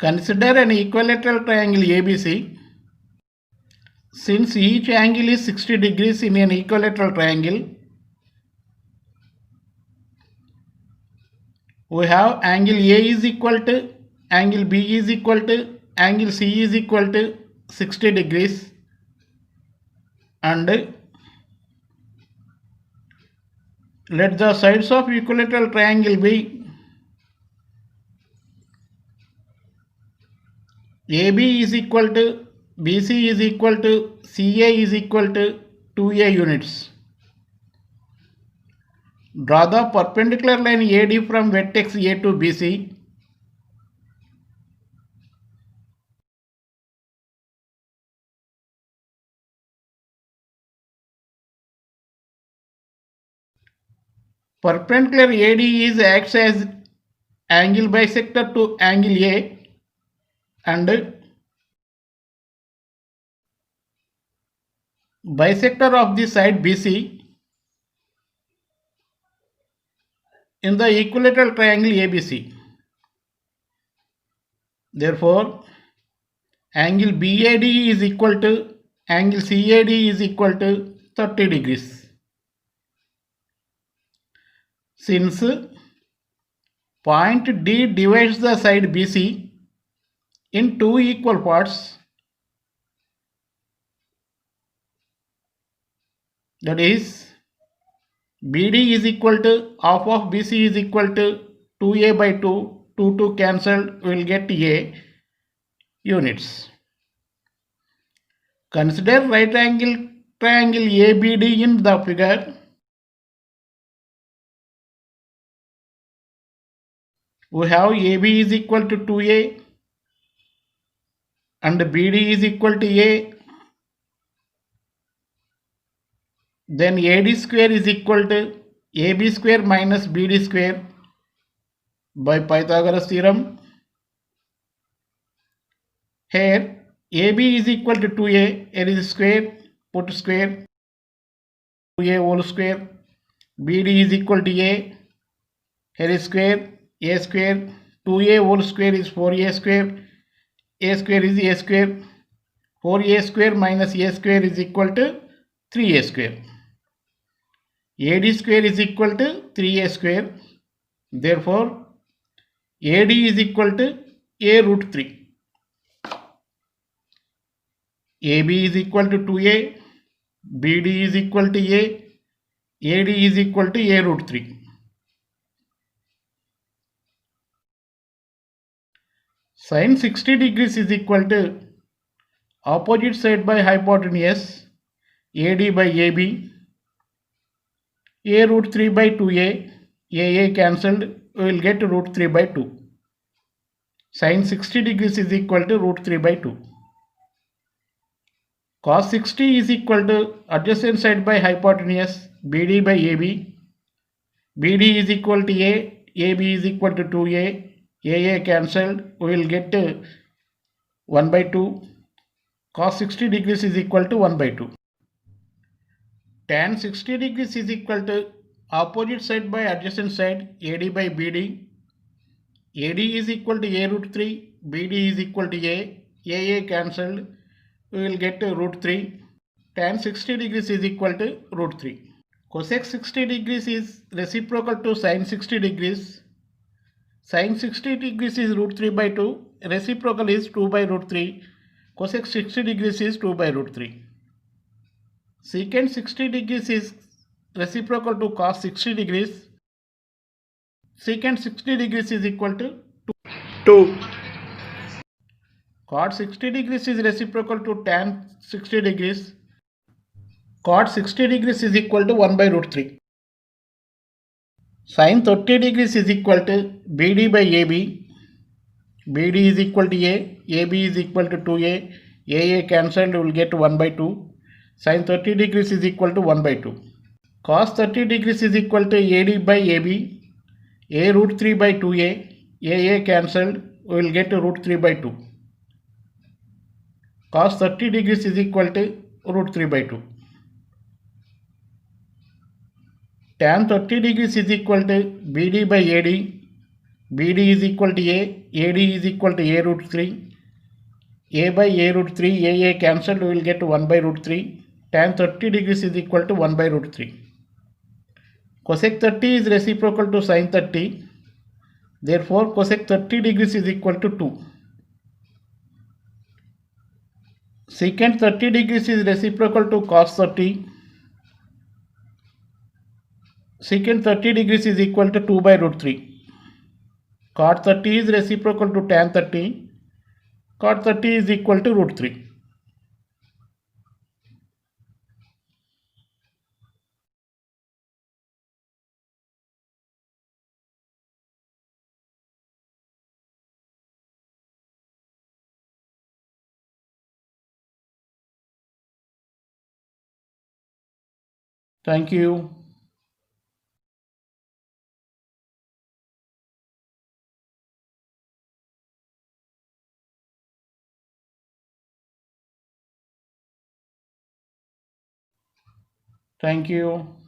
Consider an equilateral triangle ABC. Since each angle is 60 degrees in an equilateral triangle, we have angle A is equal to, angle B is equal to, angle C is equal to 60 degrees, and let the sides of equilateral triangle be AB is equal to, BC is equal to, CA is equal to 2A units. Draw the perpendicular line AD from vertex A to BC. Perpendicular AD is acts as angle bisector to angle A, and bisector of the side BC in the equilateral triangle ABC. Therefore, angle BAD is equal to angle CAD is equal to 30 degrees. Since point D divides the side BC in two equal parts, that is BD is equal to half of BC is equal to 2A by 2, 2 cancelled, we will get A units. Consider right angle triangle ABD in the figure. We have AB is equal to 2A and BD is equal to A. Then AD square is equal to AB square minus BD square by Pythagoras theorem. Here AB is equal to 2A, here is square, put square, 2A whole square. BD is equal to A, here is square, A square, 2A whole square is 4A square, A square is A square, 4A square minus A square is equal to 3A square. AD square is equal to 3A square. Therefore, AD is equal to A root 3. AB is equal to 2A, BD is equal to A, AD is equal to A root 3. Sin 60 degrees is equal to opposite side by hypotenuse AD by AB, A root 3 by 2A, AA cancelled, we will get root 3 by 2. Sin 60 degrees is equal to root 3 by 2. Cos 60 is equal to adjacent side by hypotenuse BD by AB, BD is equal to A, AB is equal to 2A, AA cancelled, we will get 1 by 2. Cos 60 degrees is equal to 1 by 2. Tan 60 degrees is equal to opposite side by adjacent side AD by BD. AD is equal to A root 3, BD is equal to A, AA cancelled, we will get root 3. Tan 60 degrees is equal to root 3. Cosec 60 degrees is reciprocal to sin 60 degrees. Sin 60 degrees is root 3 by 2. Reciprocal is 2 by root 3. Cosec 60 degrees is 2 by root 3. Secant 60 degrees is reciprocal to cos 60 degrees. Secant 60 degrees is equal to 2. Cot 60 degrees is reciprocal to tan 60 degrees. Cot 60 degrees is equal to 1 by root 3. Sin 30 degrees is equal to BD by AB. BD is equal to A, AB is equal to 2A, AA cancelled, we will get 1 by 2. Sin 30 degrees is equal to 1 by 2. Cos 30 degrees is equal to AD by AB, A root 3 by 2A, AA cancelled, we will get root 3 by 2. Cos 30 degrees is equal to root 3 by 2. Tan 30 degrees is equal to BD by AD, BD is equal to A, AD is equal to A root 3, A by A root 3, A cancelled, we will get 1 by root 3, tan 30 degrees is equal to 1 by root 3. Cosec 30 is reciprocal to sin 30, therefore cosec 30 degrees is equal to 2. Secant 30 degrees is reciprocal to cos 30, secant 30 degrees is equal to 2 by root 3. Cot 30 is reciprocal to tan 30, cot 30 is equal to root 3. Thank you. Thank you.